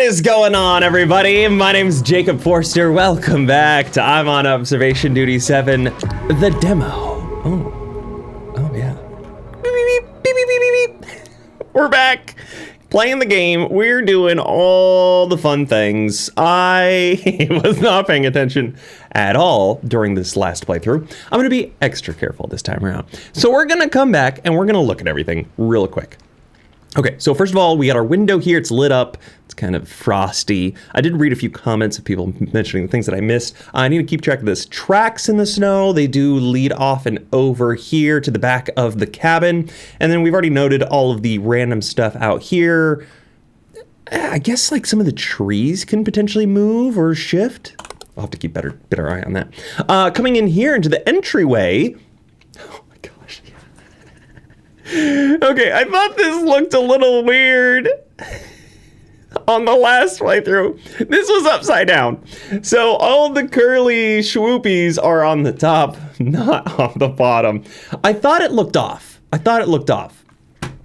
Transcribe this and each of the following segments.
is going on, everybody? My name's Jacob Forster. Welcome back to I'm on Observation Duty 7, the demo. Oh yeah. Beep, beep, beep, beep, beep, beep. We're back playing the game. We're doing all the fun things. I was not paying attention at all during this last playthrough. I'm going to be extra careful this time around. So we're going to come back and we're going to look at everything real quick. Okay, so first of all, we got our window here. It's lit up. It's kind of frosty. I did read a few comments of people mentioning the things that I missed. I need to keep track of this. Tracks in the snow, they do lead off and over here to the back of the cabin. And then we've already noted all of the random stuff out here. I guess like some of the trees can potentially move or shift. I'll have to keep better eye on that. Coming in here into the entryway. Okay, I thought this looked a little weird on the last playthrough. This was upside down. So all the curly swoopies are on the top, not on the bottom. I thought it looked off.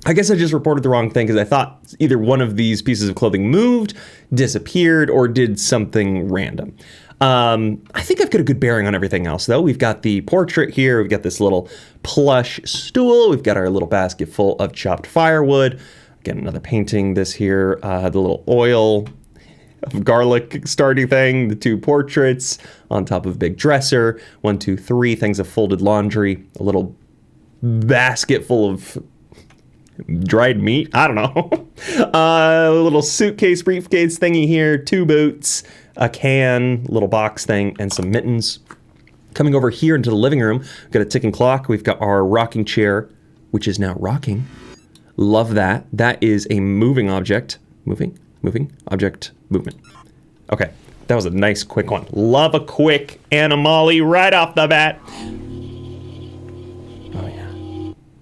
I guess I just reported the wrong thing because I thought either one of these pieces of clothing moved, disappeared, or did something random. I think I've got a good bearing on everything else, though. We've got the portrait here. We've got this little plush stool. We've got our little basket full of chopped firewood. Again, another painting. This here, the little oil of garlic starting thing. The two portraits on top of a big dresser. 1, 2, 3 things of folded laundry. A little basket full of dried meat. I don't know. A little suitcase, briefcase thingy here. 2 boots. A can, little box thing, and some mittens. Coming over here into the living room, we've got a ticking clock. We've got our rocking chair, which is now rocking. Love that. That is a moving object. Moving object, movement. Okay, that was a nice quick one. Love a quick anomaly right off the bat.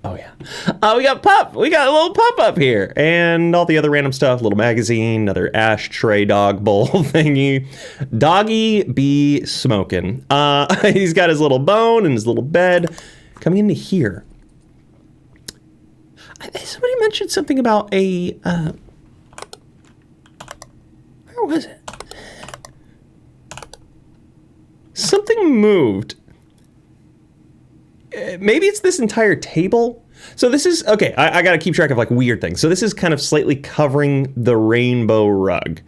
Oh yeah. We got a little pup up here, and all the other random stuff. Little magazine, another ashtray dog bowl thingy. Doggy be smoking. He's got his little bone and his little bed. Coming into here. Somebody mentioned something about a. Where was it? Something moved. Maybe it's this entire table. So this is, okay, I gotta keep track of like weird things. So this is kind of slightly covering the rainbow rug.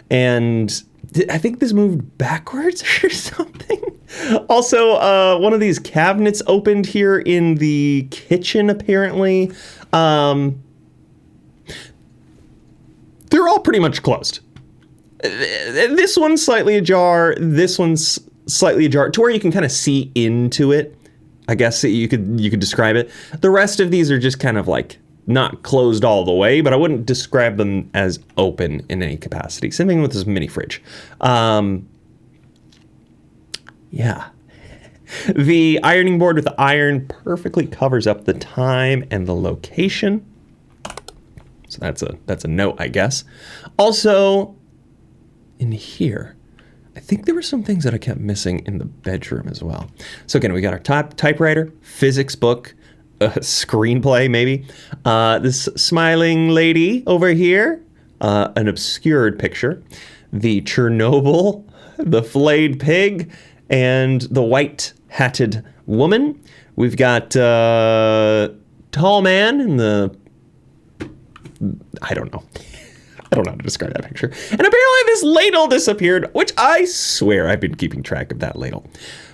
And I think this moved backwards or something. Also, one of these cabinets opened here in the kitchen, apparently. They're all pretty much closed. This one's slightly ajar. This one's slightly ajar to where you can kind of see into it. I guess you could describe it. The rest of these are just kind of like not closed all the way, but I wouldn't describe them as open in any capacity. Same thing with this mini fridge. Yeah. The ironing board with the iron perfectly covers up the time and the location. So that's a note, I guess. Also, in here, I think there were some things that I kept missing in the bedroom as well. So again, we got our typewriter, physics book, a screenplay maybe. This smiling lady over here, an obscured picture, the Chernobyl, the filleted pig, and the white-hatted woman. We've got tall man and the, I don't know how to describe that picture. And apparently this ladle disappeared, which I swear I've been keeping track of that ladle.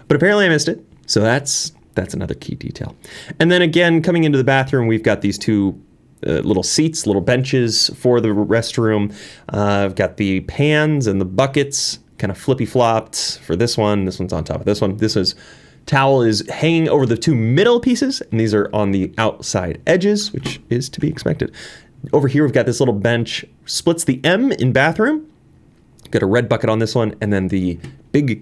But apparently I missed it. So that's another key detail. And then again, coming into the bathroom, we've got these two little seats, little benches for the restroom. I've got the pans and the buckets kind of flippy flopped for this one. This one's on top of this one. Towel is hanging over the 2 middle pieces, and these are on the outside edges, which is to be expected. Over here, we've got this little bench, splits the M in bathroom. Got a red bucket on this one, and then the big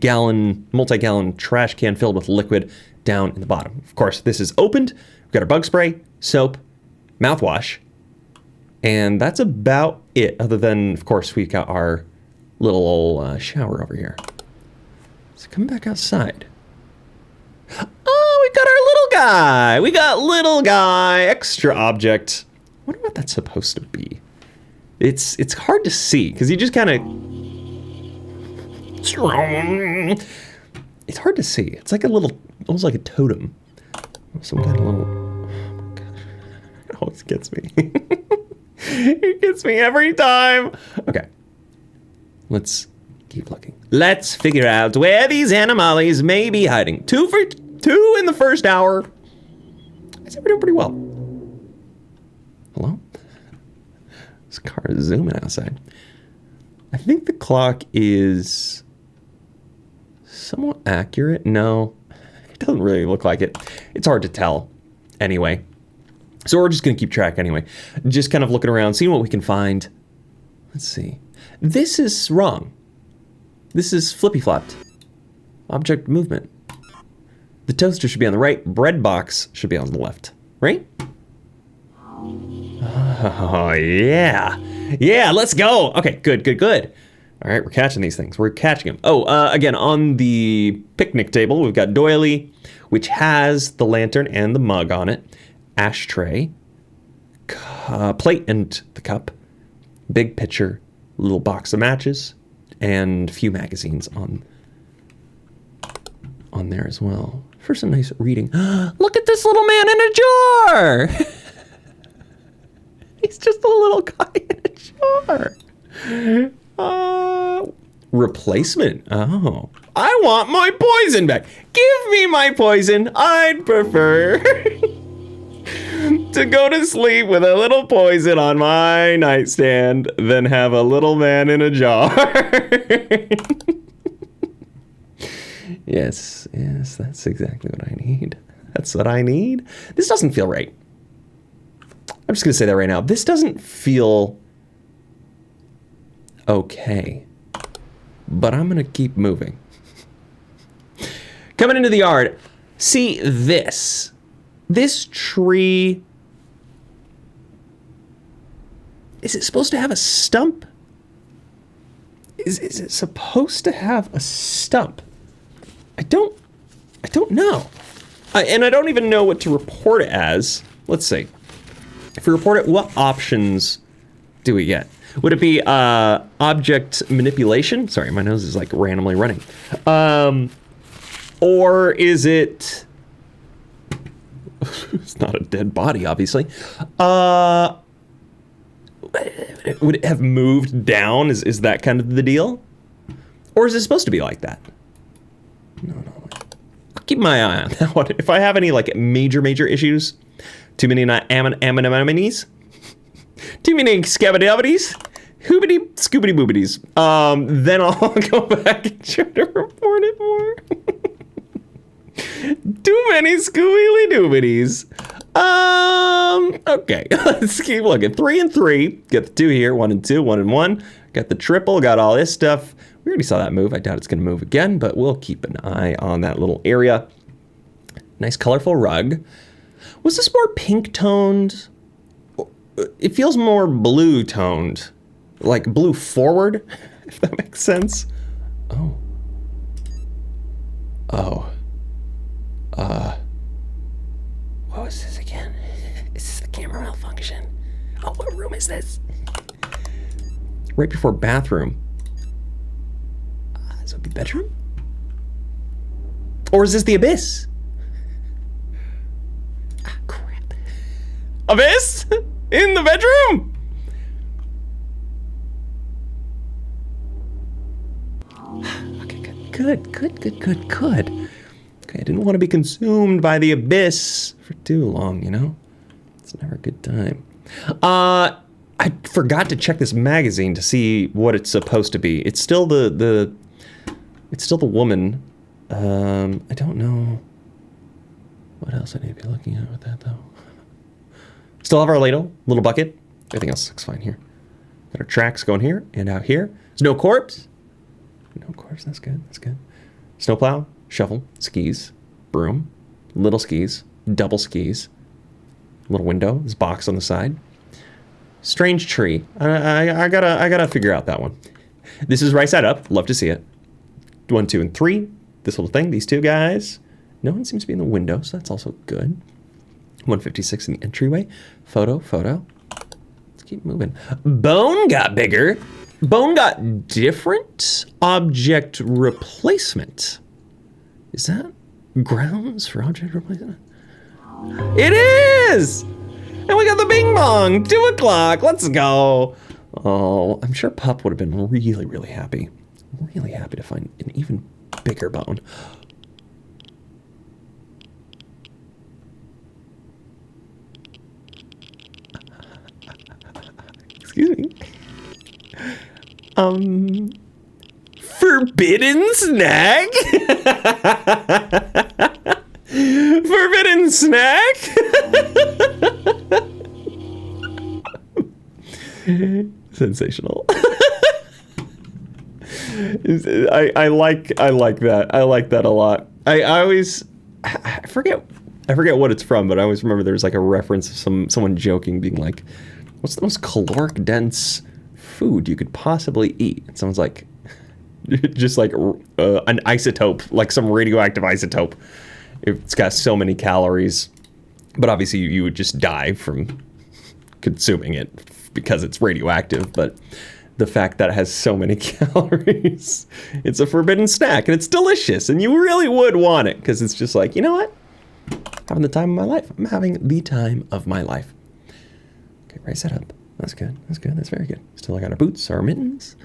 multi-gallon trash can filled with liquid down in the bottom. Of course, this is opened. We've got our bug spray, soap, mouthwash, and that's about it. Other than, of course, we've got our little old shower over here. So come back outside. Oh, we've got our little guy. We got little guy, extra object. I wonder what that's supposed to be. It's hard to see because you just kind of. It's hard to see. It's like a little, almost like a totem. Some kind of little. Oh my gosh! It always gets me. It gets me every time. Okay. Let's keep looking. Let's figure out where these anomalies may be hiding. 2 for 2 in the first hour. I think we're doing pretty well. Hello? This car is zooming outside. I think the clock is somewhat accurate. No, it doesn't really look like it. It's hard to tell anyway. So we're just going to keep track anyway. Just kind of looking around, seeing what we can find. Let's see. This is wrong. This is flippy-flopped. Object movement. The toaster should be on the right. Bread box should be on the left. Right? Oh, yeah. Yeah, let's go. Okay, good, good, good. All right, we're catching these things. We're catching them. Oh, again, on the picnic table, we've got doily, which has the lantern and the mug on it. Ashtray, plate and the cup, big pitcher, little box of matches, and a few magazines on there as well. For some nice reading. Look at this little man in a jar! He's just a little guy in a jar. Replacement. Oh. I want my poison back. Give me my poison. I'd prefer to go to sleep with a little poison on my nightstand than have a little man in a jar. Yes, that's exactly what I need. That's what I need. This doesn't feel right. I'm just going to say that right now. This doesn't feel okay. But I'm going to keep moving. Coming into the yard. See this. This tree. Is it supposed to have a stump? Is it supposed to have a stump? I don't know. And I don't even know what to report it as. Let's see. If we report it, what options do we get? Would it be object manipulation? Sorry, my nose is like randomly running. Or is it... It's not a dead body, obviously. Would it have moved down? Is that kind of the deal? Or is it supposed to be like that? No. I'll keep my eye on that one. If I have any like major issues, too many anomalies, too many scabbadabbies, hoobity scoobity boobities, then I'll go back and try to report it more. Too many scooby doobities. Okay, let's keep looking. 3 and 3. Get the 2 here. 1 and 2. 1 and 1. Got the triple. Got all this stuff. We already saw that move. I doubt it's going to move again, but we'll keep an eye on that little area. Nice colorful rug. Was this more pink toned? It feels more blue toned. Like blue forward, if that makes sense. Oh. What was this again? Is this the camera malfunction? Oh, what room is this? Right before bathroom. So it'd be bedroom? Or is this the abyss? Ah, crap. Abyss? In the bedroom? Okay, good. Okay, I didn't want to be consumed by the abyss for too long, you know? It's never a good time. I forgot to check this magazine to see what it's supposed to be. It's still the woman. I don't know what else I need to be looking at with that though. Still have our ladle, little bucket. Everything else looks fine here. Got our tracks going here and out here. There's no corpse. No corpse, that's good. Snowplow, shovel, skis, broom, little skis, double skis, little window, this box on the side. Strange tree. I gotta figure out that one. This is right side up. Love to see it. 1, 2, and 3. This little thing. These 2 guys. No one seems to be in the window, so that's also good. 156 in the entryway. Photo. Let's keep moving. Bone got bigger. Bone got different. Object replacement. Is that grounds for object replacement? It is! And we got the bing bong, 2 o'clock, let's go. Oh, I'm sure Pup would have been really, really happy. Really happy to find an even bigger bone. Excuse me. Forbidden snack? Forbidden snack? Sensational. I like that. I like that a lot. I forget what it's from, but I always remember there's like a reference of someone joking, being like, "What's the most caloric dense food you could possibly eat?" And someone's like, just like an isotope, like some radioactive isotope. It's got so many calories, but obviously you would just die from consuming it because it's radioactive. But the fact that it has so many calories, it's a forbidden snack and it's delicious and you really would want it because it's just like, you know what? Having the time of my life. I'm having the time of my life. Okay, raise that up. That's good. That's good. That's very good. Still, I got our boots, our mittens.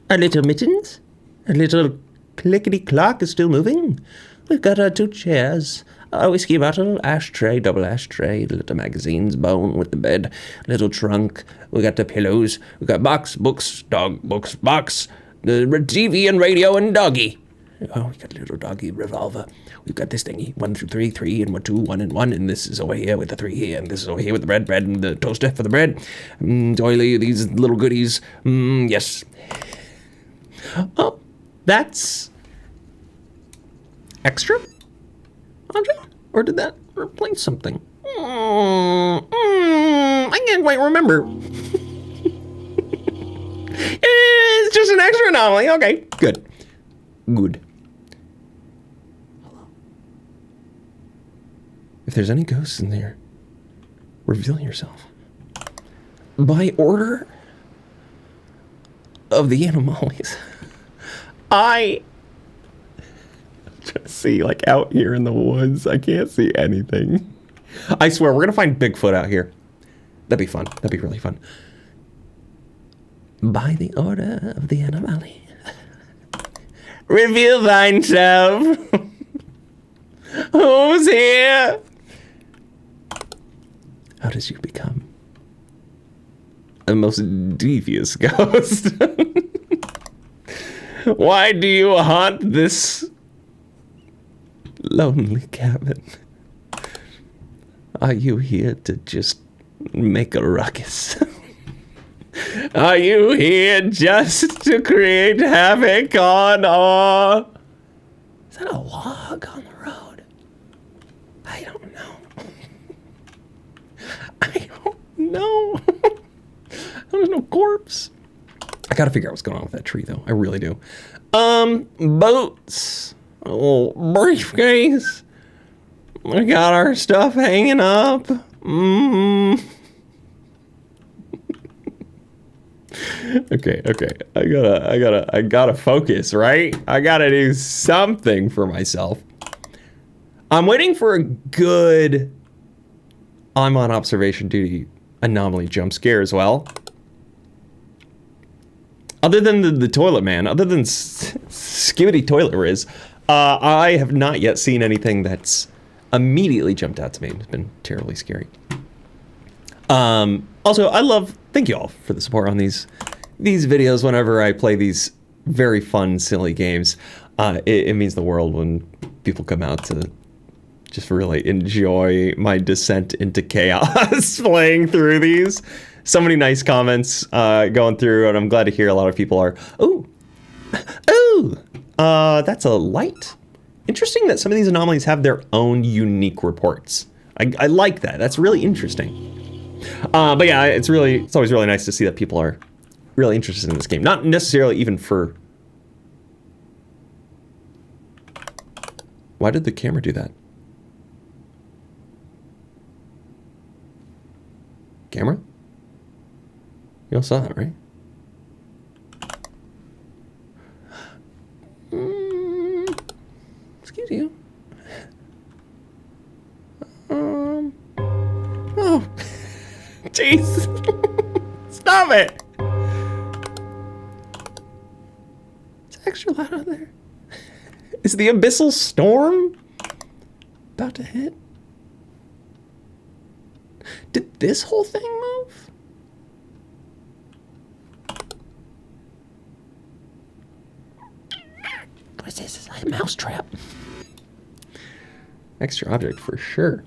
A little mittens. A little clickety-clock is still moving. We've got our 2 chairs, a whiskey bottle, ashtray, double ashtray, little magazines, bone with the bed, little trunk. We got the pillows. We got box, books, dog, books, box, the TV and radio and doggy. Oh, we got a little doggy revolver. We've got this thingy, 1 through 3, 3 and 1, 2, 1 and 1, and this is over here with the 3 here, and this is over here with the bread and the toaster for the bread. Doily, these little goodies. Yes. Oh, that's extra, Andre? Or did that replace something? I can't quite remember. It's just an extra anomaly. Okay, good. Good. Hello. If there's any ghosts in there, reveal yourself. By order of the Anomalies. I'm trying to see, like, out here in the woods. I can't see anything. I swear, we're going to find Bigfoot out here. That'd be fun. That'd be really fun. By the order of the Anomaly. Reveal thyself. Who's here? How did you become the most devious ghost? Why do you haunt this lonely cabin? Are you here to just make a ruckus? Are you here just to create havoc on our... Is that a log on the road? I don't know. I don't know. There's no corpse. I gotta figure out what's going on with that tree, though. I really do. Boats. A little briefcase. We got our stuff hanging up. Okay. I gotta focus, right? I gotta do something for myself. I'm waiting for a good I'm on observation duty anomaly jump scare as well. Other than the toilet man, other than Skibbity Toilet Riz, I have not yet seen anything that's immediately jumped out to me. It's been terribly scary. Also, thank you all for the support on these videos whenever I play these very fun, silly games. It means the world when people come out to just really enjoy my descent into chaos playing through these. So many nice comments going through, and I'm glad to hear a lot of people are, ooh, that's a light. Interesting that some of these anomalies have their own unique reports. I like that. That's really interesting. But yeah, it's always really nice to see that people are really interested in this game. Not necessarily even for... Why did the camera do that? Camera? You all saw that, right? Excuse you. Oh. Jeez. Stop it. It's extra loud out there. Is the abyssal storm about to hit? Did this whole thing move? What is this? Is that a mouse trap? Extra object for sure.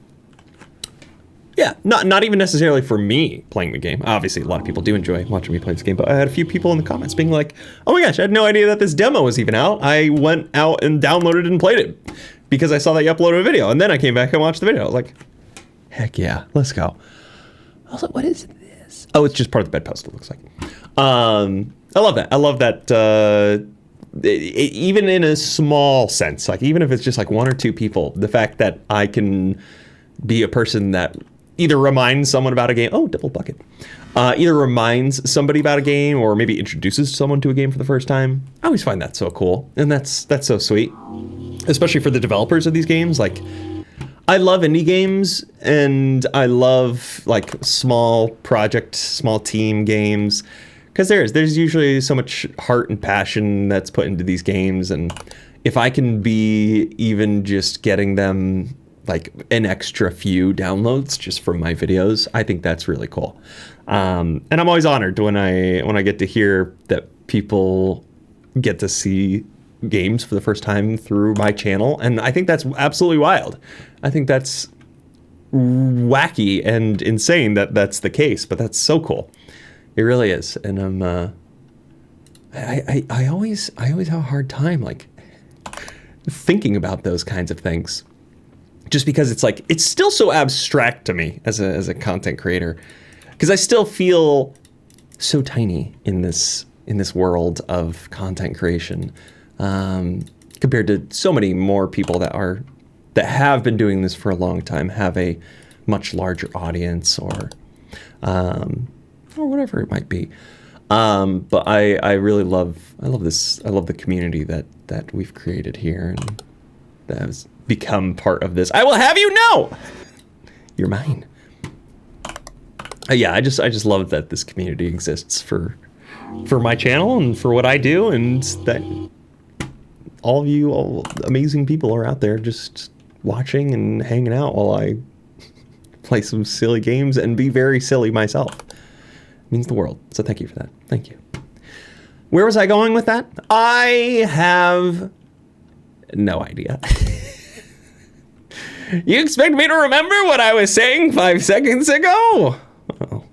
Yeah, not even necessarily for me playing the game. Obviously, a lot of people do enjoy watching me play this game, but I had a few people in the comments being like, oh my gosh, I had no idea that this demo was even out. I went out and downloaded and played it because I saw that you uploaded a video, and then I came back and watched the video. I was like, heck yeah, let's go. I was like, what is this? Oh, it's just part of the bedpost, it looks like. I love that. I love that even in a small sense, like even if it's just like one or two people, the fact that I can be a person that either reminds someone about a game, oh, double bucket, either reminds somebody about a game or maybe introduces someone to a game for the first time. I always find that so cool, and that's so sweet, especially for the developers of these games. Like, I love indie games, and I love like small project, small team games, because there's usually so much heart and passion that's put into these games, and if I can be even just getting them like an extra few downloads just from my videos, I think that's really cool. And I'm always honored when I get to hear that people get to see games for the first time through my channel, and I think that's absolutely wild. I think that's wacky and insane that that's the case, but that's so cool. It really is. And I always have a hard time like thinking about those kinds of things, just because it's like it's still so abstract to me as a content creator, because I still feel so tiny in this world of content creation, compared to so many more people that have been doing this for a long time, have a much larger audience, or whatever it might be. But I really love this. I love the community that we've created here, and that has become part of this. I will have you know, you're mine. Yeah, I just love that this community exists for my channel and for what I do, and that all of you, all amazing people, are out there just watching and hanging out while I play some silly games and be very silly myself. It means the world. So thank you for that. Thank you. Where was I going with that? I have no idea. You expect me to remember what I was saying 5 seconds ago? Oh,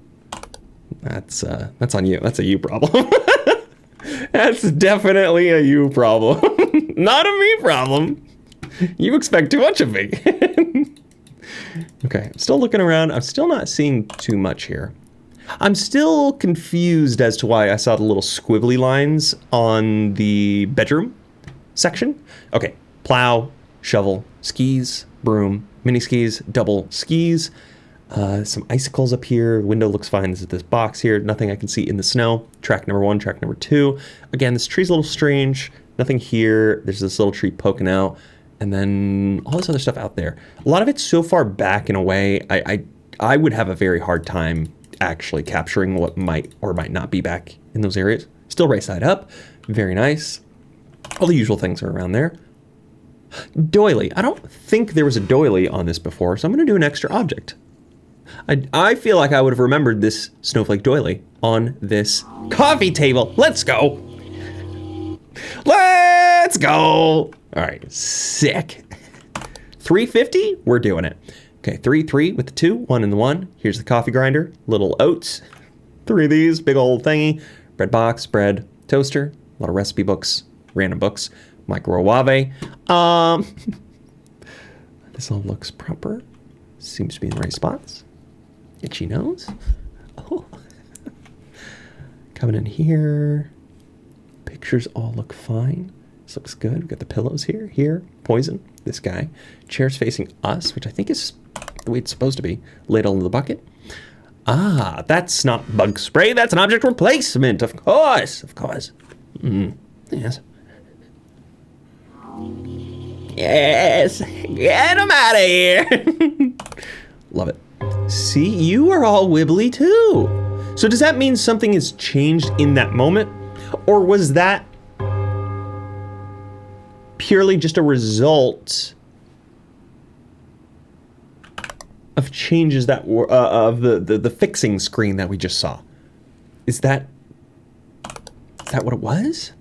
that's on you. That's a you problem. That's definitely a you problem. Not a me problem. You expect too much of me. Okay, I'm still looking around. I'm still not seeing too much here. I'm still confused as to why I saw the little squiggly lines on the bedroom section. Okay, plow, shovel, skis, broom, mini skis, double skis, some icicles up here. Window looks fine. This is this box here. Nothing I can see in the snow. Track number 1, track number 2. Again, this tree's a little strange. Nothing here. There's this little tree poking out, and then all this other stuff out there. A lot of it's so far back in a way, I would have a very hard time actually capturing what might or might not be back in those areas. Still right side up. Very nice. All the usual things are around there. Doily. I don't think there was a doily on this before, so I'm going to do an extra object. I feel like I would have remembered this snowflake doily on this coffee table. Let's go. Let's go. All right, sick. 350, we're doing it. Okay, 3 with the 2, 1 and the 1. Here's the coffee grinder, little oats. 3 of these, big old thingy. Bread box, bread, toaster, a lot of recipe books, random books, microwave. This all looks proper. Seems to be in the right spots. Itchy nose. Oh. Coming in here. Pictures all look fine. This looks good. We've got the pillows here, poison, this guy. Chairs facing us, which I think is the way it's supposed to be. Ladle in the bucket. Ah, that's not bug spray. That's an object replacement. Of course. Of course. Yes. Yes. Get him out of here. Love it. See, you are all wibbly too. So does that mean something has changed in that moment? Or was that purely just a result of changes that were of the fixing screen that we just saw? Is that what it was?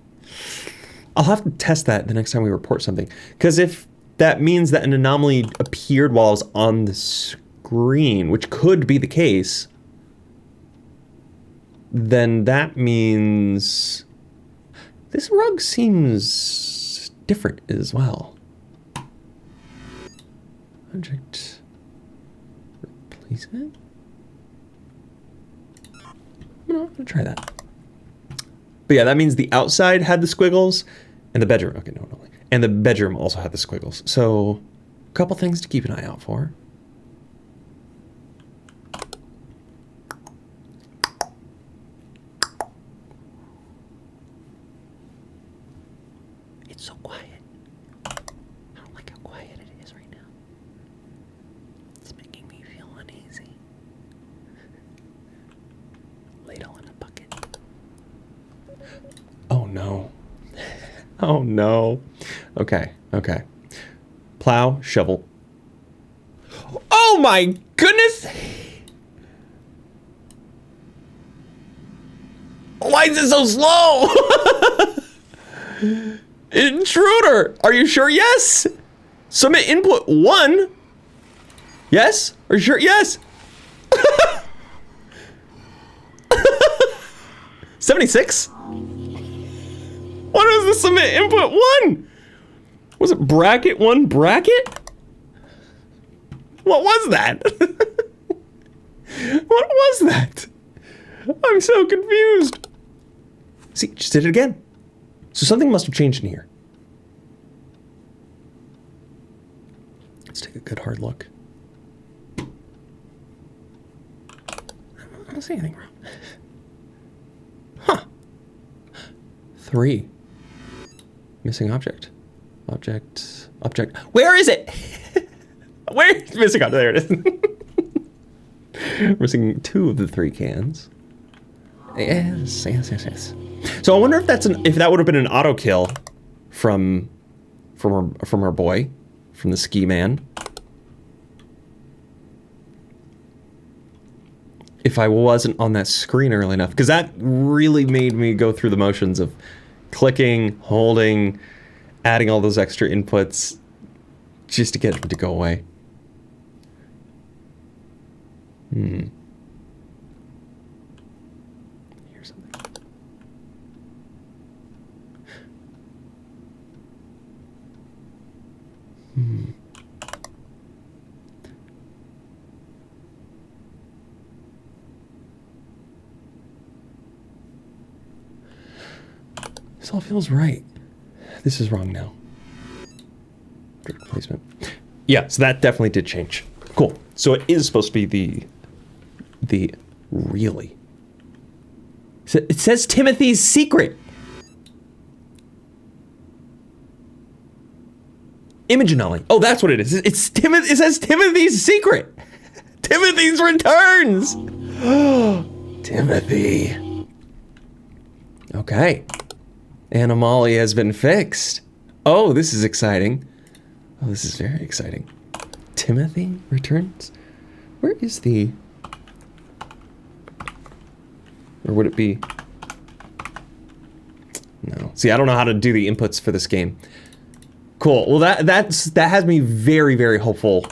I'll have to test that the next time we report something, because if that means that an anomaly appeared while I was on the screen, which could be the case, then that means this rug seems different as well. Object replacement. I'm gonna try that. But yeah, that means the outside had the squiggles, and the bedroom. Okay, no. And the bedroom also had the squiggles. So, a couple things to keep an eye out for. It's so quiet. I don't like how quiet it is right now. It's making me feel uneasy. Ladle in a bucket. Oh no. Oh no. Okay. Plow, shovel. Oh my goodness! Why is it so slow? Intruder! Are you sure? Yes! Submit input 1. Yes? Are you sure? Yes! 76? What is the submit input 1? Was it bracket 1 bracket? What was that? What was that? I'm so confused. See, just did it again. So something must have changed in here. Let's take a good hard look. I don't see anything wrong. Huh. 3. Missing object. Object. Where is it? Where is missing object? There it is. Missing 2 of the 3 cans. Yes. So I wonder if if that would have been an auto kill from our boy, from the ski man. If I wasn't on that screen early enough, because that really made me go through the motions of clicking, holding, adding all those extra inputs just to get it to go away. Here's something. This all feels right. This is wrong now. Replacement. Yeah, so that definitely did change. Cool. So it is supposed to be the really. So it says Timothy's secret. Image anomaly. Oh, that's what it is. It says Timothy's secret. Timothy's returns. Timothy. Okay. Anomaly has been fixed. Oh, this is exciting. Oh, this is very exciting. Timothy returns? Where is the... Or would it be... No. See, I don't know how to do the inputs for this game. Cool. Well, that has me very, very hopeful.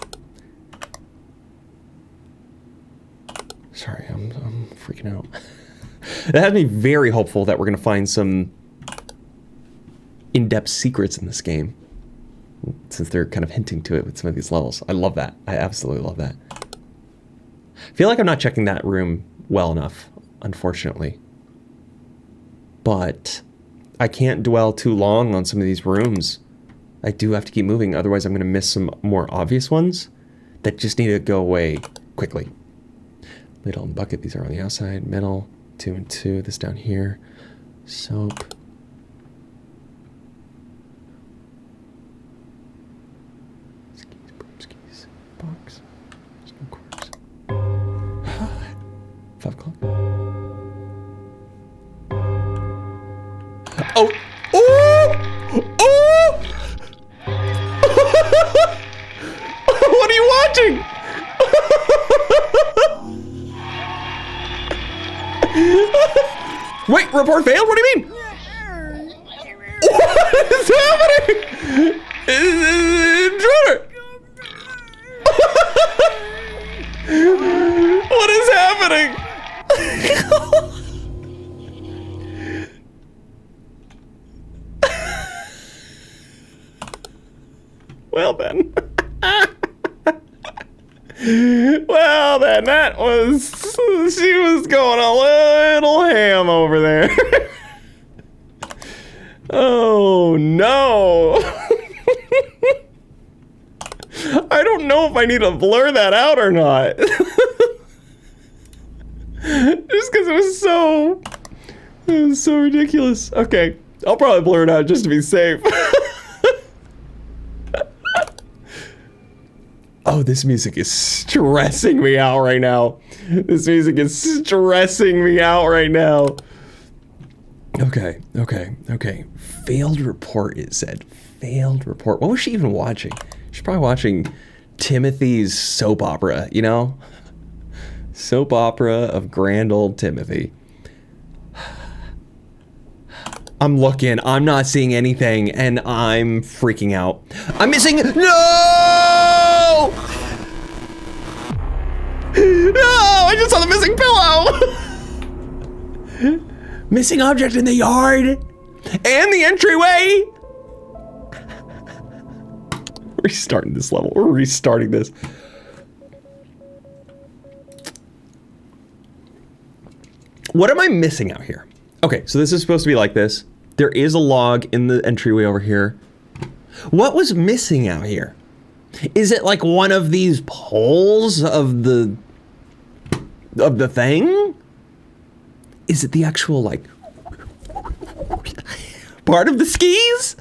Sorry, I'm freaking out. That has me very hopeful that we're going to find some in-depth secrets in this game, since they're kind of hinting to it with some of these levels. I love that. I absolutely love that. I feel like I'm not checking that room well enough, unfortunately. But I can't dwell too long on some of these rooms. I do have to keep moving, otherwise I'm going to miss some more obvious ones that just need to go away quickly. Ladle and bucket, these are on the outside. Middle, 2 and 2, this down here. Soap. Skis, broom skis, box. There's no corks. 5 o'clock. Oh! Oh! Oh! What are you watching? Wait, report failed? What do you mean? What is happening? Intruder! What is happening? Well then. Well then, that was... She was going a little ham over there. Oh no. I don't know if I need to blur that out or not. Just because it was so ridiculous. Okay, I'll probably blur it out just to be safe. Oh, this music is stressing me out right now. This music is stressing me out right now. Okay. Failed report, it said. Failed report. What was she even watching? She's probably watching Timothy's soap opera, you know? Soap opera of grand old Timothy. I'm looking, I'm not seeing anything, and I'm freaking out. I'm missing, no! No, I just saw the missing pillow! Missing object in the yard, and the entryway! We're restarting this level, we're restarting this. What am I missing out here? Okay, so this is supposed to be like this. There is a log in the entryway over here. What was missing out here? Is it like one of these poles of the thing? Is it the actual like part of the skis?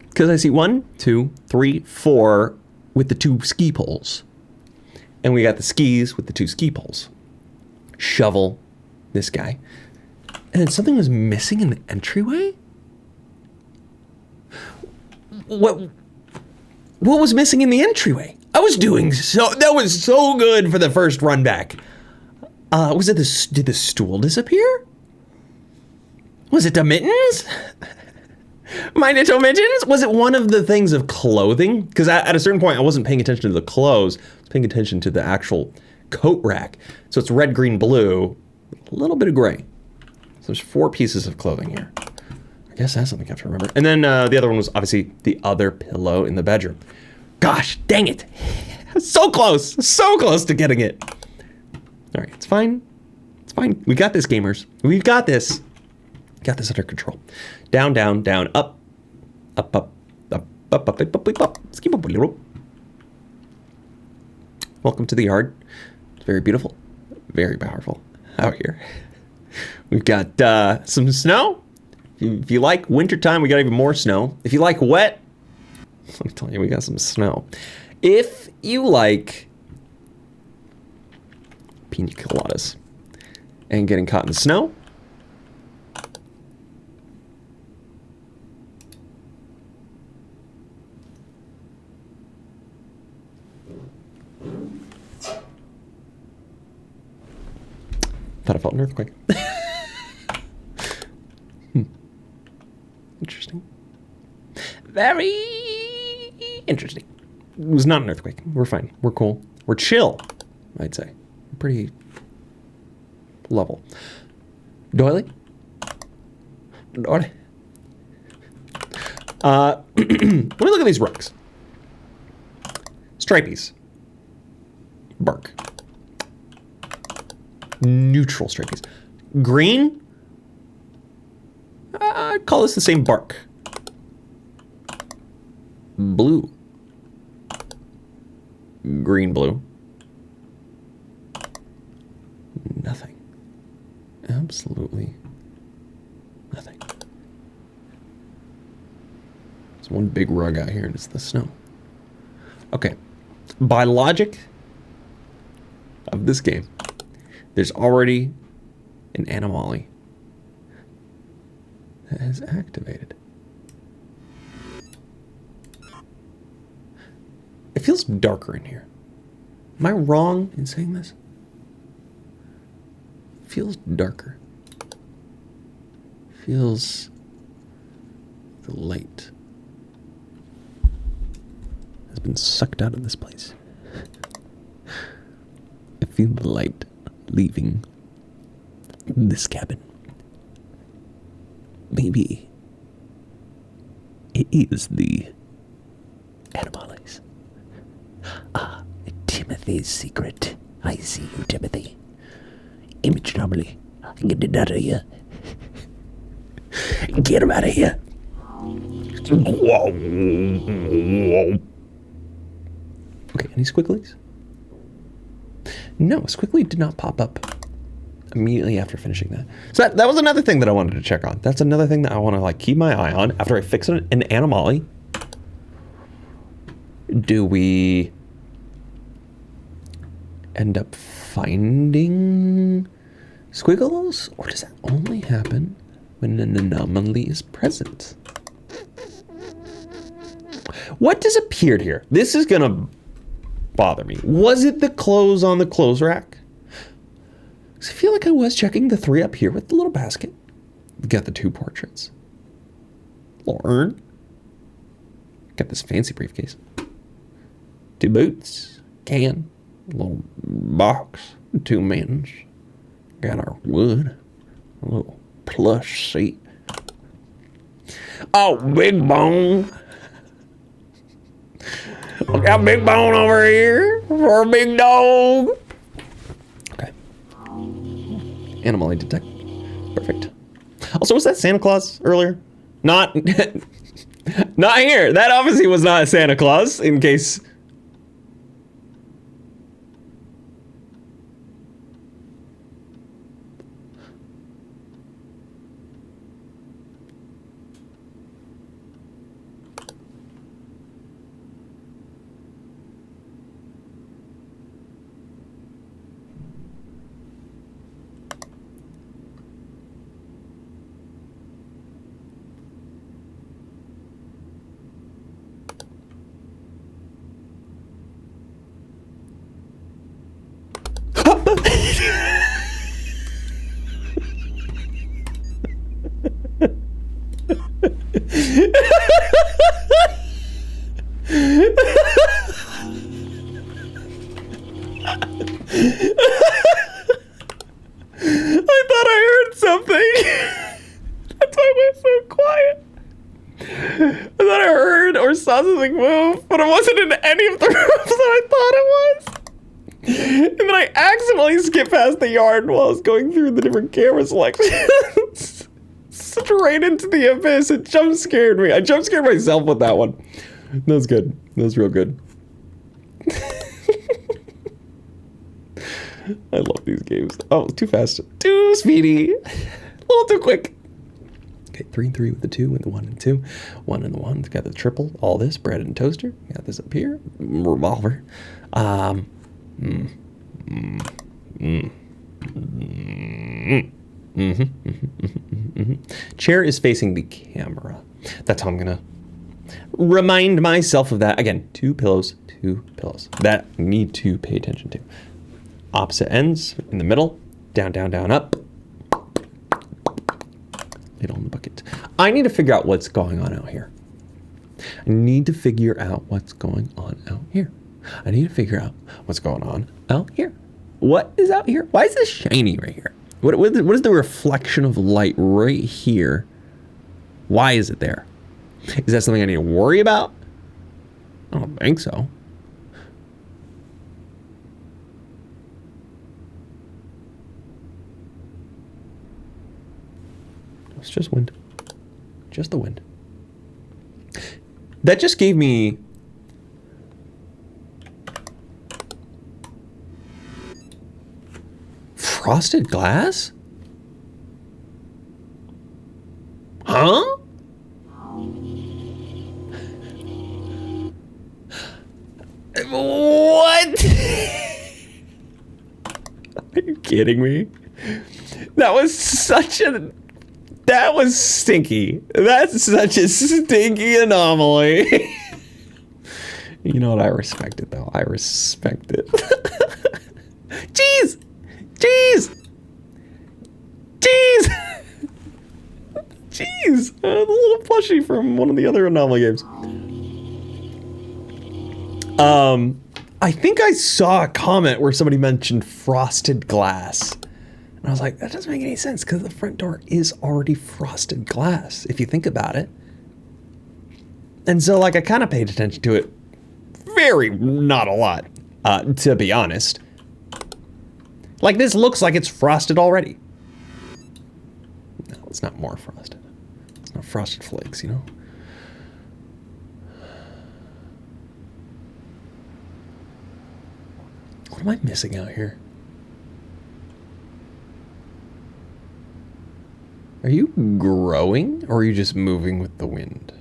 Because I see 1, 2, 3, 4 with the 2 ski poles. And we got the skis with the 2 ski poles. Shovel, this guy. And then something was missing in the entryway? What was missing in the entryway? I was doing so, that was so good for the first run back. Was it this, did the stool disappear? Was it the mittens? My little mittens? Was it one of the things of clothing? Because at a certain point I wasn't paying attention to the clothes, I was paying attention to the actual coat rack. So it's red, green, blue, a little bit of gray. So there's 4 pieces of clothing here. I guess that's something I have to remember. And then the other one was obviously the other pillow in the bedroom. Gosh, dang it. So close to getting it. All right, it's fine. It's fine. We got this, gamers. We've got this. Got this under control. Down, down, down, up. Up, up, up, up, up, up, up, up. Skip up a little. Welcome to the yard. It's very beautiful. Very powerful out here. We've got some snow. If you like wintertime, we got even more snow. If you like wet, let me tell you, we got some snow. If you like pina coladas and getting caught in the snow, thought I felt an earthquake. Interesting. Very interesting. It was not an earthquake. We're fine. We're cool. We're chill, I'd say. We're pretty level. Doily? Doily? Let me look at these rugs. Stripies. Bark. Neutral stripies. Green? I'd call this the same bark. Blue. Green, blue. nothing. Absolutely nothing. There's one big rug out here and it's the snow. Okay. By logic of this game, there's already an anomaly that has activated. It feels darker in here. Am I wrong in saying this? It feels darker. Feels the light has been sucked out of this place. I feel the light leaving this cabin. Maybe it is the anomalies. Ah, Timothy's secret. I see you, Timothy. Image anomaly. Get it out of here. Get him out of here. Okay, any squigglies? No, squiggly did not pop up immediately after finishing that. So that was another thing that I wanted to check on. That's another thing that I want to like keep my eye on after I fix an anomaly. Do we end up finding squiggles, or does that only happen when an anomaly is present? What disappeared here? This is gonna bother me. Was it the clothes on the clothes rack? Because I feel like I was checking the 3 up here with the little basket. We got the 2 portraits. Little urn. Got this fancy briefcase. 2 boots. Can. Little box. 2 mittens. Got our wood. A little plush seat. Oh, Big Bone. We got Big Bone over here for a big dog. Okay. Anomaly detect. Perfect. Also, was that Santa Claus earlier? Not, not here. That obviously was not Santa Claus, in case. I thought I heard something. That's why I went so quiet. I thought I heard or saw something move, but it wasn't in any of the rooms that I thought it was. And then I accidentally skipped past the yard while I was going through the different camera selections. Straight into the abyss. It jump scared me. I jump scared myself with that one. That was good. That was real good. I love these games. Oh, too fast. Too speedy. A little too quick. Okay, 3 and 3 with the 2 and the 1 and 2. 1 and the 1. Got the triple. All this. Bread and toaster. Got this up here. Revolver. Chair is facing the camera. That's how I'm gonna remind myself of that. Again, 2 pillows, 2 pillows. That I need to pay attention to. Opposite ends in the middle. Down, down, down, up. Lay it on the bucket. I need to figure out what's going on out here. I need to figure out what's going on out here. I need to figure out what's going on out here. What is out here? Why is this shiny right here? What is the reflection of light right here? Why is it there? Is that something I need to worry about? I don't think so. It's just wind. Just the wind. That just gave me frosted glass? Huh? What? Are you kidding me? That was stinky. That's such a stinky anomaly. You know what? I respect it, though. I respect it. Jeez! Jeez! Jeez! Jeez! The little plushie from one of the other anomaly games. I think I saw a comment where somebody mentioned frosted glass. And I was like, that doesn't make any sense because the front door is already frosted glass, if you think about it. And so, like, I kind of paid attention to it. Not a lot, to be honest. Like, this looks like it's frosted already. No, it's not more frosted. It's not frosted flakes, you know? What am I missing out here? Are you growing, or are you just moving with the wind?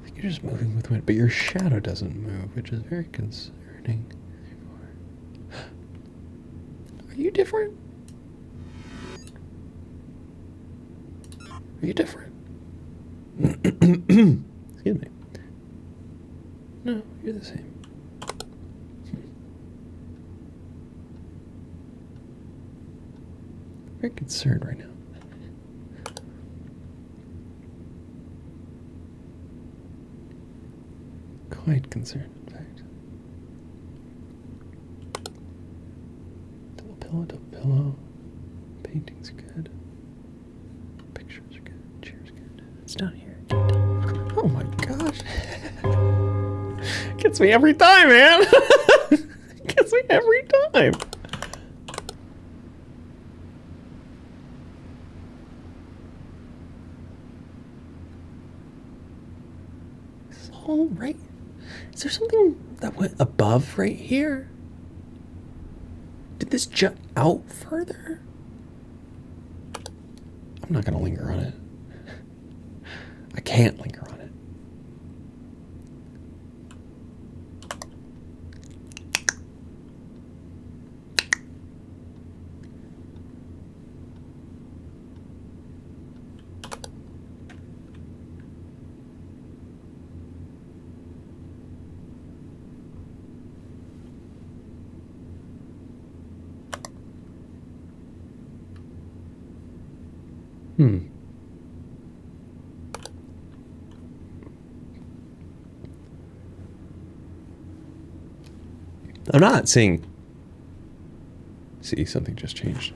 I think you're just moving with the wind, but your shadow doesn't move, which is very concerning. Are you different? Are you different? Excuse me. No, you're the same. Very concerned right now. Quite concerned, in fact. Double pillow. Painting's good. Pictures are good. Cheers good. It's down here. Oh my gosh. Gets me every time, man. Gets me every time. Is all right? Is there something that went above right here? Did this jut out further? I'm not gonna linger on it. I can't linger on it. I'm not seeing. See, something just changed.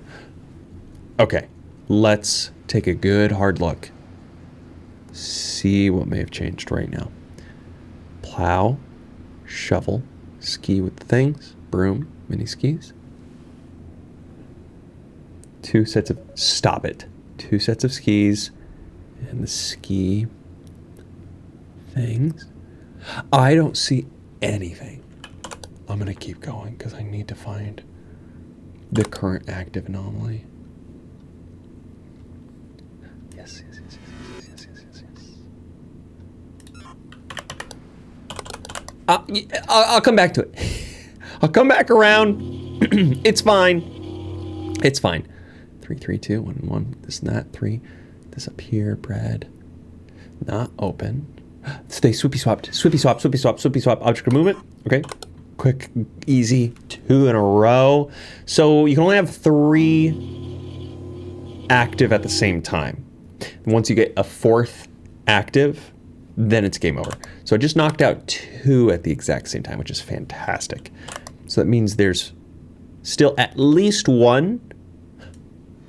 Okay, let's take a good hard look. See what may have changed right now. Plow, shovel, ski with the things, broom, mini skis. Two sets of, stop it. Two sets of skis and the ski things. I don't see anything. I'm gonna keep going because I need to find the current active anomaly. Yes. I'll come back to it. I'll come back around. It's fine. It's fine. 3, 3, 2, 1, 1. This and that. 3. This up here. Bread. Not open. Stay swoopy swapped. Swoopy swap. Swoopy swap. Swoopy swap. Object of movement. Okay. Quick, easy. 2 in a row. So you can only have 3 active at the same time. And once you get a 4th active, then it's game over. So I just knocked out 2 at the exact same time, which is fantastic. So that means there's still at least 1.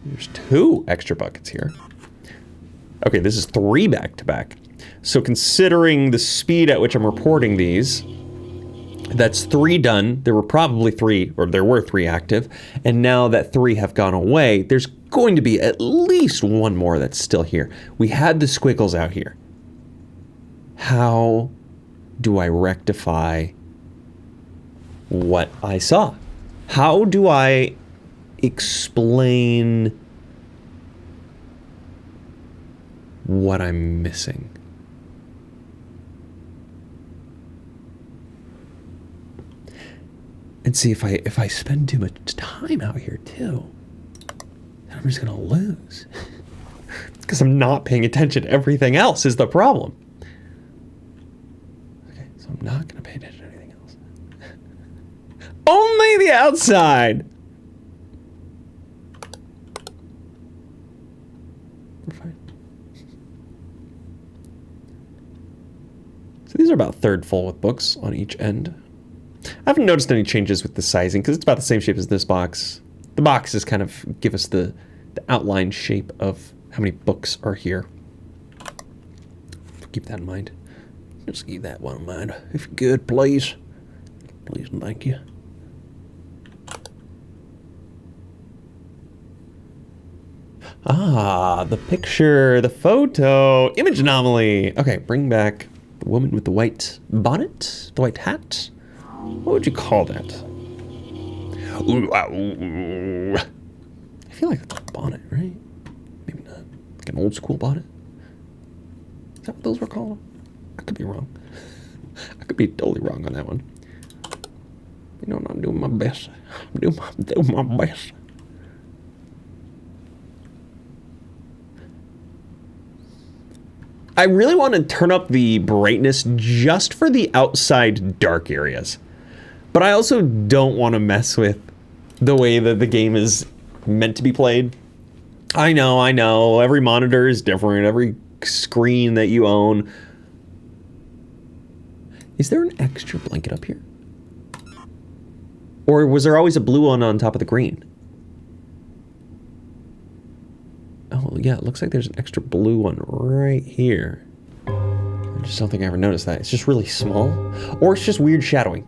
There's 2 extra buckets here. Okay, this is 3 back-to-back. So considering the speed at which I'm reporting these, that's 3 done. There were probably 3, or there were 3 active. And now that 3 have gone away, there's going to be at least 1 more that's still here. We had the squiggles out here. How do I rectify what I saw. How do I explain what I'm missing? And see, if I spend too much time out here too, then I'm just gonna lose. Because I'm not paying attention to everything else is the problem. Okay, so I'm not gonna pay attention to anything else. Only the outside. We're fine. So these are about third full with books on each end. I haven't noticed any changes with the sizing because it's about the same shape as this box. The boxes kind of give us the outline shape of how many books are here. Keep that in mind. Just keep that one in mind. If you could, please. Please and thank you. Ah, the picture, the photo, image anomaly. Okay, bring back the woman with the white bonnet, the white hat. What would you call that? I feel like it's a bonnet, right? Maybe not. Like an old school bonnet? Is that what those were called? I could be wrong. I could be totally wrong on that one. You know, I'm doing my best. I'm doing my best. I really want to turn up the brightness just for the outside dark areas. But I also don't want to mess with the way that the game is meant to be played. I know. Every monitor is different. Every screen that you own. Is there an extra blanket up here? Or was there always a blue one on top of the green? Oh, yeah, it looks like there's an extra blue one right here. I just don't think I ever noticed that. It's just really small. Or it's just weird shadowing.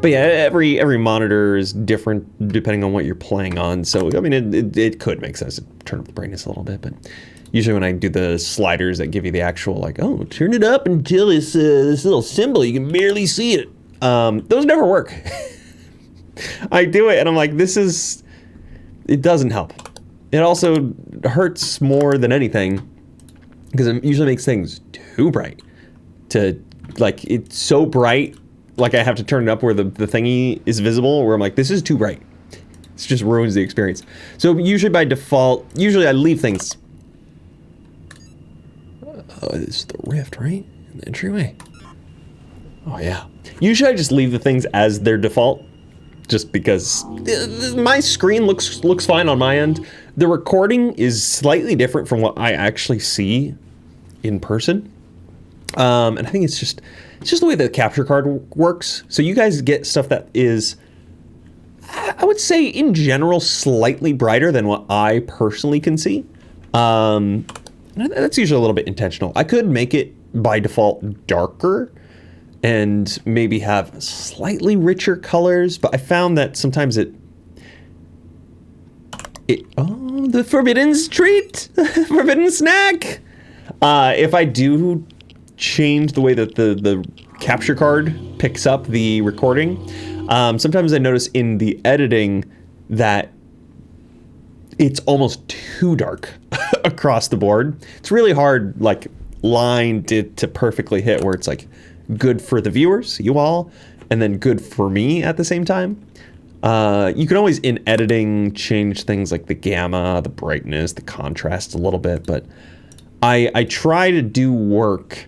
But yeah, every monitor is different depending on what you're playing on. So, I mean, it could make sense to turn up the brightness a little bit. But usually when I do the sliders that give you the actual, like, oh, turn it up until this little symbol, you can barely see it. Those never work. I do it and I'm like, it doesn't help. It also hurts more than anything because it usually makes things too bright. It's so bright, like I have to turn it up where the thingy is visible, where I'm like, this is too bright. It just ruins the experience. So usually by default, I leave things. Oh, this is the rift, right? In the entryway. Oh yeah. Usually I just leave the things as their default, just because my screen looks fine on my end. The recording is slightly different from what I actually see in person. And I think it's just the way the capture card works. So you guys get stuff that is, I would say in general, slightly brighter than what I personally can see. That's usually a little bit intentional. I could make it by default darker and maybe have slightly richer colors, but I found that sometimes oh, the forbidden treat, forbidden snack. If I do change the way that the capture card picks up the recording, sometimes I notice in the editing that it's almost too dark across the board. It's really hard, like, line to perfectly hit where it's like good for the viewers, you all, and then good for me at the same time. You can always, in editing, change things like the gamma, the brightness, the contrast a little bit, but I try to do work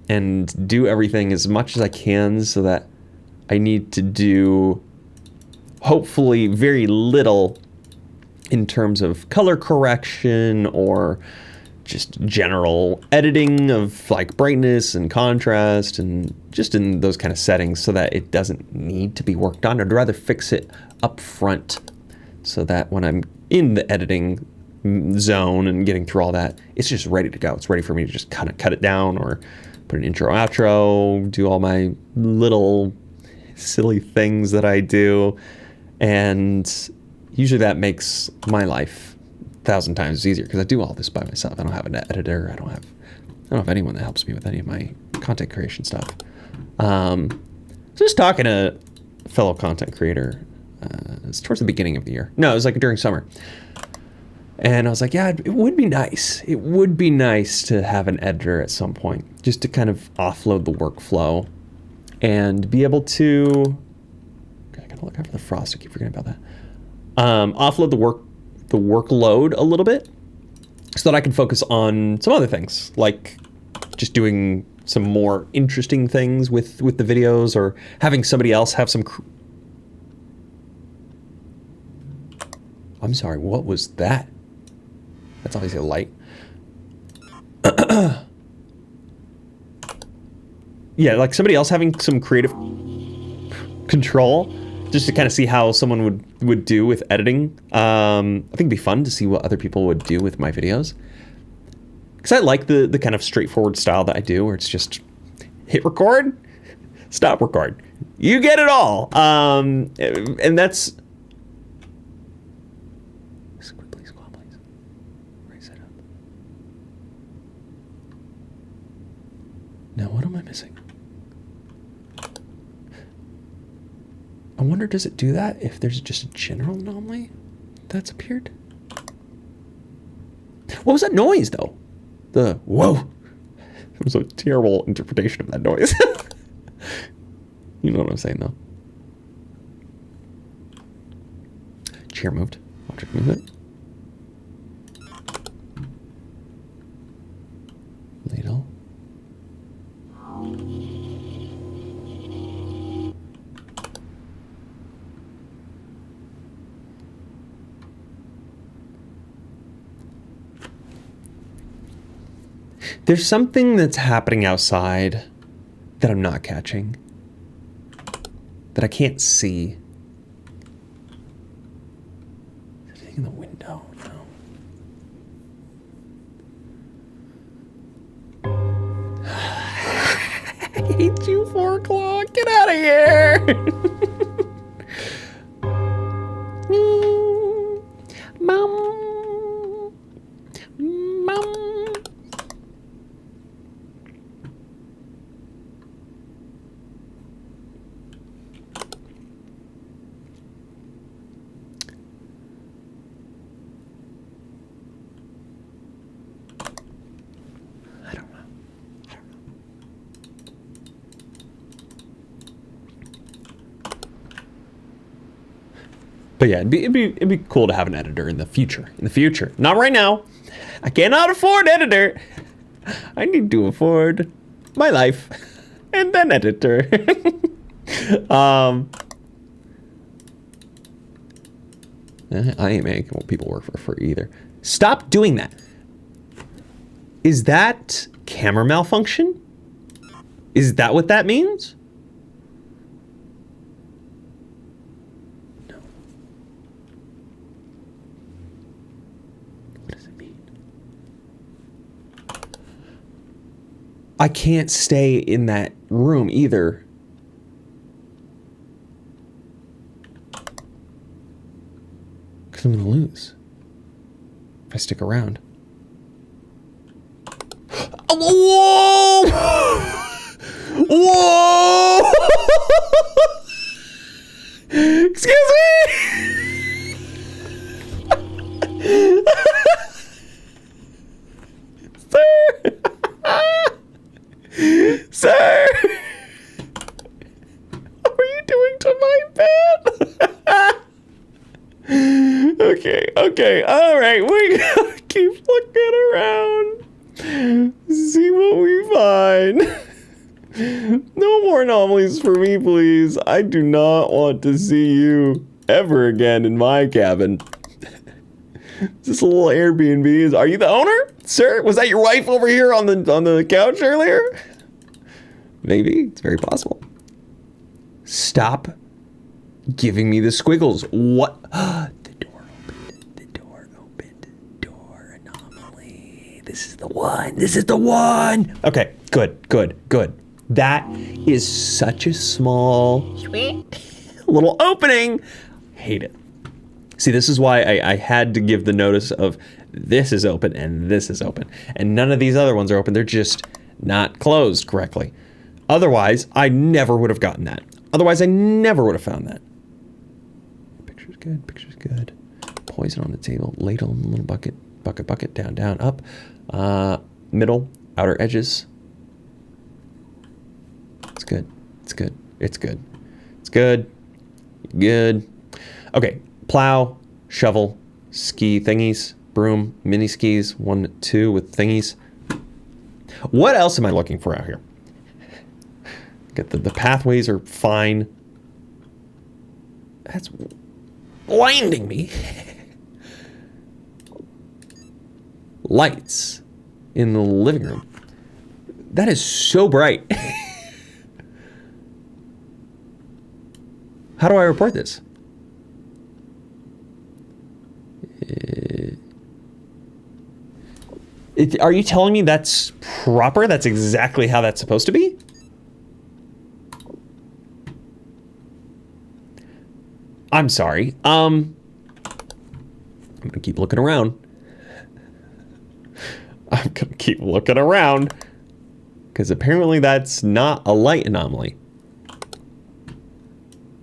and do everything as much as I can so that I need to do, hopefully, very little in terms of color correction or just general editing of like brightness and contrast and just in those kind of settings so that it doesn't need to be worked on. I'd rather fix it up front so that when I'm in the editing zone and getting through all that, it's just ready to go. It's ready for me to just kind of cut it down or put an intro, outro, do all my little silly things that I do. And usually that makes my life 1,000 times easier because I do all this by myself. I don't have an editor. I don't have anyone that helps me with any of my content creation stuff. So just talking to a fellow content creator. It's towards the beginning of the year. No, it was like during summer. And I was like, yeah, it would be nice. It would be nice to have an editor at some point, just to kind of offload the workflow and be able to, I gotta look out for the frost, I keep forgetting about that. Offload the workload a little bit so that I can focus on some other things, like just doing some more interesting things with the videos, or having somebody else have some I'm sorry, what was that? That's obviously a light. Yeah, like somebody else having some creative control, just to kind of see how someone would do with editing. I think it'd be fun to see what other people would do with my videos. Because I like the kind of straightforward style that I do, where it's just hit record, stop record. You get it all. And that's... Squibblies, squabblies. Raise it up. Now, what am I missing? I wonder, does it do that if there's just a general anomaly that's appeared? What was that noise, though? The whoa. It was a terrible interpretation of that noise. You know what I'm saying, though. Chair moved. Object movement. Ladle. There's something that's happening outside that I'm not catching, that I can't see. Is anything in the window? No. I hate you, 4 o'clock. Get out of here. Mom. Mom. But yeah, it'd be cool to have an editor in the future. Not right now. I cannot afford editor. I need to afford my life and then editor. I ain't making people work for free either. Stop doing that. Is that camera malfunction? Is that what that means? I can't stay in that room either. Because I'm going to lose if I stick around. Whoa! Whoa! Excuse me! Sir! Sir! What are you doing to my bed? Okay, alright, we gotta keep looking around. See what we find. No more anomalies for me, please. I do not want to see you ever again in my cabin. Is this a little Airbnb? Are you the owner? Sir, was that your wife over here on the couch earlier? Maybe, it's very possible. Stop giving me the squiggles. What? The door opened. Door anomaly. This is the one. Okay, good. That is such a small little opening. Hate it. See, this is why I had to give the notice of this is open and this is open. And none of these other ones are open. They're just not closed correctly. Otherwise, I never would have gotten that. Otherwise, I never would have found that. Picture's good, picture's good. Poison on the table, ladle in the little bucket, bucket, down, down, up. Middle, outer edges. It's good, it's good, it's good. It's good, good. Okay, plow, shovel, ski thingies, broom, mini skis, 1, 2 with thingies. What else am I looking for out here? Get the pathways are fine. That's blinding me. Lights in the living room. That is so bright. How do I report this? Are you telling me that's proper? That's exactly how that's supposed to be? I'm sorry. I'm gonna keep looking around. I'm gonna keep looking around. Because apparently that's not a light anomaly.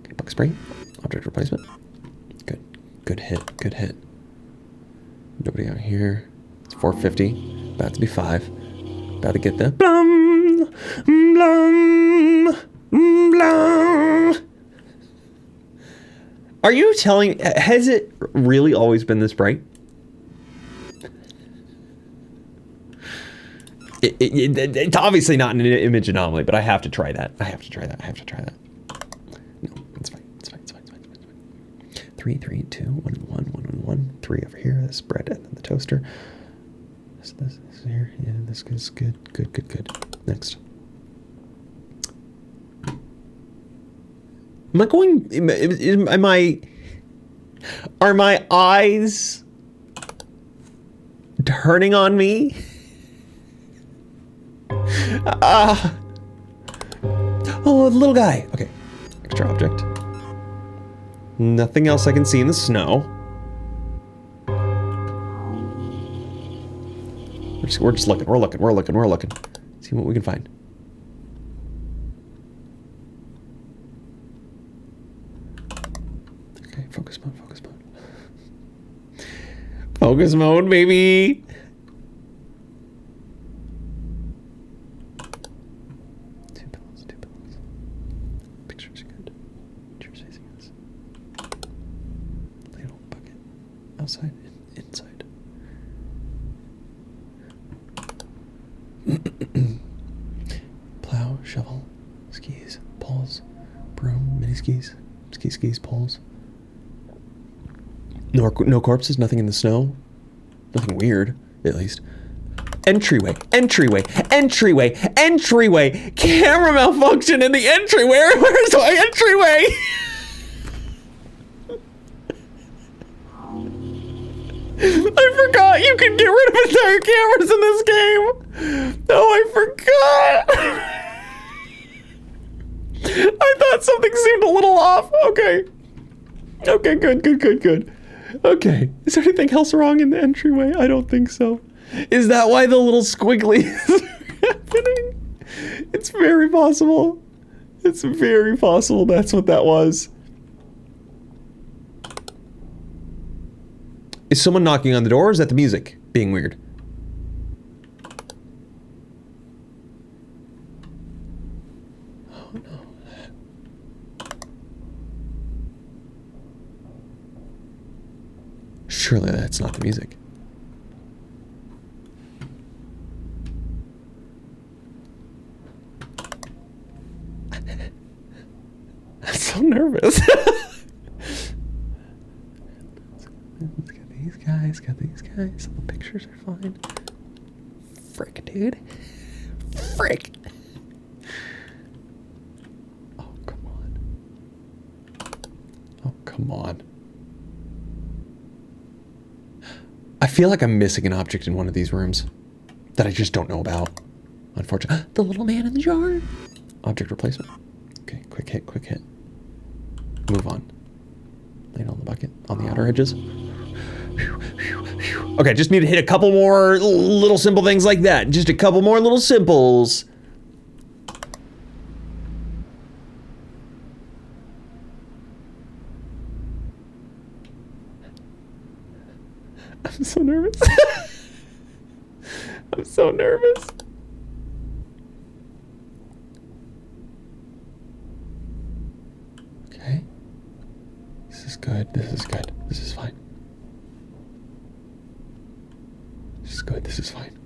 Okay, bug spray. Object replacement. Good. Good hit. Good hit. Nobody out here. It's 450. About to be 5. About to get the blum, blum, blum. Are you telling, has it really always been this bright? It's obviously not an image anomaly, but I have to try that. I have to try that. No, it's fine. It's fine. 3, 3, 2, 1, 1, 1, 1. 3 over here. This bread and then the toaster. This here. Yeah, this is good. Good. Next. Am I going? Are my eyes turning on me? Oh, the little guy. Okay. Extra object. Nothing else I can see in the snow. We're just looking. We're looking. See what we can find. Okay, focus mode. Focus mode, baby. Two pillows. Picture's good. Picture's facing us. Ladle, bucket. Outside, inside. Plow, shovel, skis, poles, broom, mini skis, skis, poles. No corpses, nothing in the snow. Nothing weird, at least. Entryway. Camera malfunction in the entryway. Where's my entryway? I forgot you can get rid of entire cameras in this game. Oh, I forgot. I thought something seemed a little off. Okay, good. Okay, is there anything else wrong in the entryway? I don't think so. Is that why the little squiggly is happening? It's very possible. That's what that was. Is someone knocking on the door, or is that the music being weird? Oh no. Surely that's not the music. I'm so nervous. Got these guys. The pictures are fine. Frick, dude. Frick. Oh, come on. I feel like I'm missing an object in one of these rooms that I just don't know about. Unfortunately. The little man in the jar. Object replacement. Okay, quick hit. Move on. Lay it on the bucket, on the outer edges. Okay, just need to hit a couple more little simple things like that. Just a couple more little simples. I'm so nervous. I'm so nervous. Okay. This is good. This is good. This is fine. This is good. This is fine.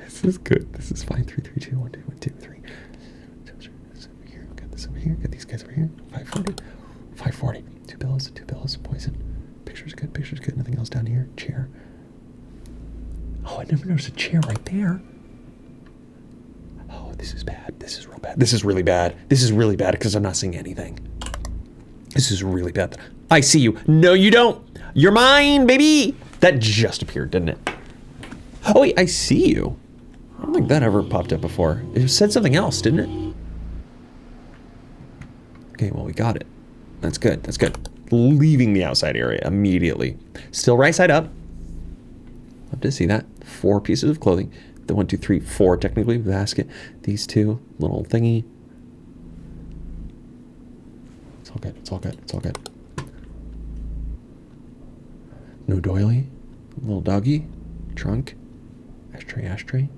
This is good. This is fine. 3, 3, 2, 1, 2, 1, 2, 3. This over here. Got this over here. Got these guys over here. 540. 540. 2 pillows. 2 pillows. Poison. Picture's good. Picture's good. Nothing else down here. Chair. Oh, I never noticed a chair right there. Oh, this is bad. This is real bad. This is really bad. This is really bad because I'm not seeing anything. This is really bad. I see you. No, you don't. You're mine, baby. That just appeared, didn't it? Oh, wait, I see you. I don't think that ever popped up before. It said something else, didn't it? Okay, well, we got it. That's good. That's good. Leaving the outside area immediately. Still right side up. Love to see that. 4 pieces of clothing. The 1, 2, 3, 4 technically basket. These 2 little thingy. It's all good. It's all good. It's all good. No doily. Little doggy. Trunk. Ashtray. Ashtray.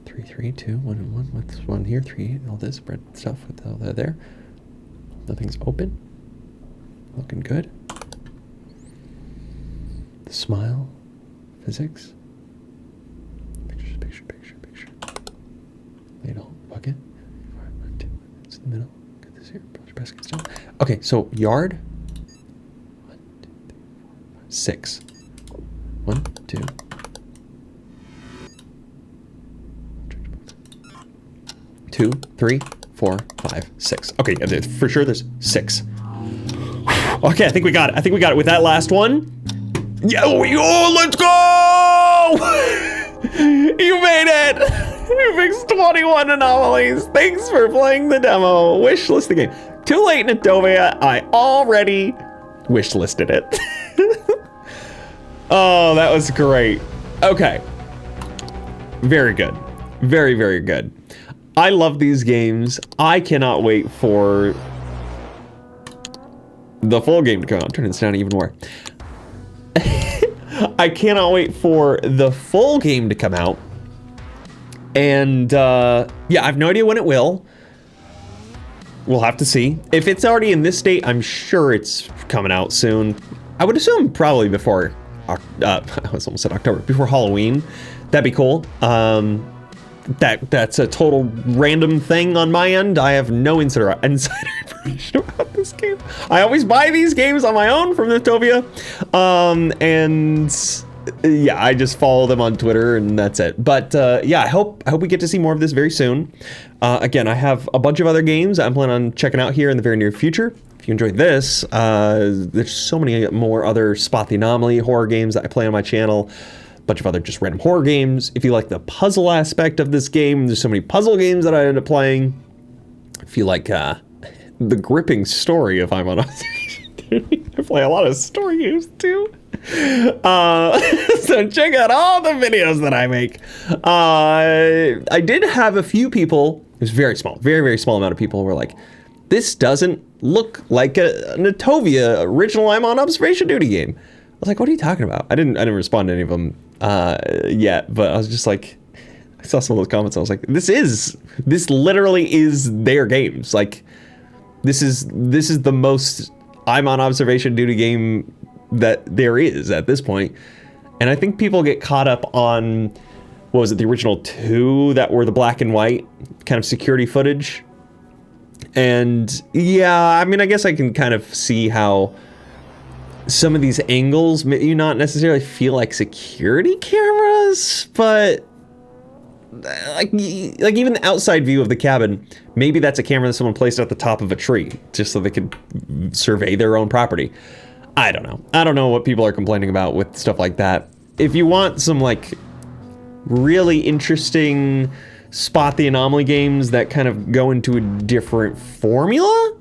3, 3, 2, 1, and 1. What's 1 here? 3. All this bread stuff with all that there. Nothing's open. Looking good. The smile. Physics. Picture. Ladle. Bucket. 1, 2. It's in the middle. Got this here. Brush baskets down. Okay, so yard. 1, 2, 3, 4, 5, 6. 1, 2. 2, 3, 4, 5, 6. Okay, for sure there's 6. Okay, I think we got it. I think we got it with that last one. Yeah, oh, let's go! You made it! You fixed 21 anomalies. Thanks for playing the demo. Wishlist the game. Too late, Natovia. I already wishlisted it. Oh, that was great. Okay. Very good. Very, very good. I love these games. I cannot wait for the full game to come out. Turn this down even more. I cannot wait for the full game to come out. And yeah, I have no idea when it will. We'll have to see. If it's already in this state, I'm sure it's coming out soon. I would assume probably before, I was almost at October, before Halloween. That'd be cool. That's a total random thing on my end. I have no insider information about this game. I always buy these games on my own from Natovia. And yeah, I just follow them on Twitter and that's it. But yeah, I hope we get to see more of this very soon. Again, I have a bunch of other games I'm planning on checking out here in the very near future. If you enjoyed this, there's so many more other Spot the Anomaly horror games that I play on my channel. Bunch of other just random horror games. If you like the puzzle aspect of this game, there's so many puzzle games that I end up playing. If you like the gripping story of I'm on Observation Duty, I play a lot of story games too. So check out all the videos that I make. I did have a few people, it was very small, very, very small amount of people who were like, this doesn't look like a Natovia original I'm on Observation Duty game. I was like, what are you talking about? I didn't respond to any of them yet, but I was just like, I saw some of those comments. I was like, this literally is their games. Like, this is the most I'm on Observation Duty game that there is at this point. And I think people get caught up on, what was it, the original 2 that were the black and white kind of security footage. And yeah, I mean, I guess I can kind of see how some of these angles may not necessarily feel like security cameras, but like even the outside view of the cabin, maybe that's a camera that someone placed at the top of a tree just so they could survey their own property. I don't know. I don't know what people are complaining about with stuff like that. If you want some like really interesting Spot the Anomaly games that kind of go into a different formula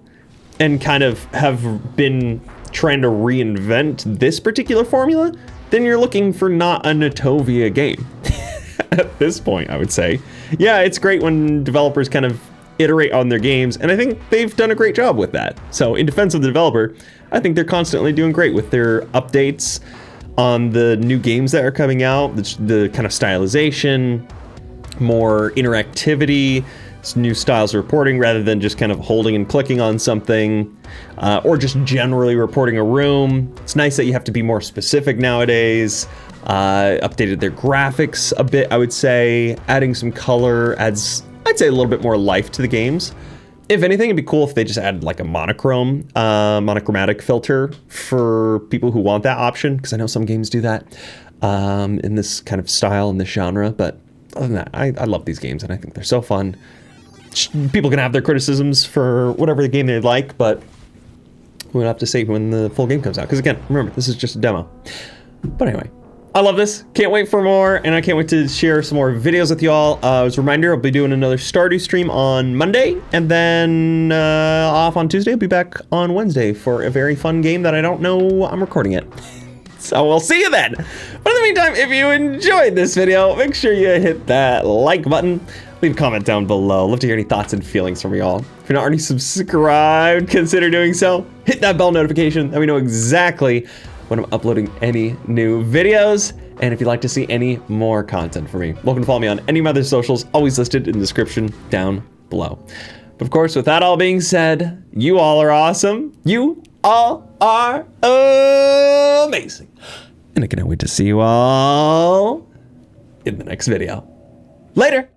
and kind of have been trying to reinvent this particular formula, then you're looking for not a Natovia game. At this point, I would say. Yeah, it's great when developers kind of iterate on their games, and I think they've done a great job with that. So in defense of the developer, I think they're constantly doing great with their updates on the new games that are coming out, the kind of stylization, more interactivity, new styles of reporting rather than just kind of holding and clicking on something, or just generally reporting a room. It's nice that you have to be more specific nowadays. Updated their graphics a bit, I would say. Adding some color adds, I'd say, a little bit more life to the games. If anything, it'd be cool if they just added like a monochromatic filter for people who want that option, because I know some games do that in this kind of style, in this genre. But other than that, I love these games, and I think they're so fun. People can have their criticisms for whatever the game they like, but we'll have to see when the full game comes out. Because again, remember, this is just a demo. But anyway, I love this. Can't wait for more, and I can't wait to share some more videos with y'all. As a reminder, I'll be doing another Stardew stream on Monday, and then off on Tuesday. I'll be back on Wednesday for a very fun game that I don't know I'm recording it. So we'll see you then. But in the meantime, if you enjoyed this video, make sure you hit that like button. Leave a comment down below. Love to hear any thoughts and feelings from y'all. If you're not already subscribed, consider doing so. Hit that bell notification. That we know exactly when I'm uploading any new videos. And if you'd like to see any more content from me, welcome to follow me on any of my other socials, always listed in the description down below. But of course, with that all being said, you all are awesome. You all are amazing. And I cannot wait to see you all in the next video. Later.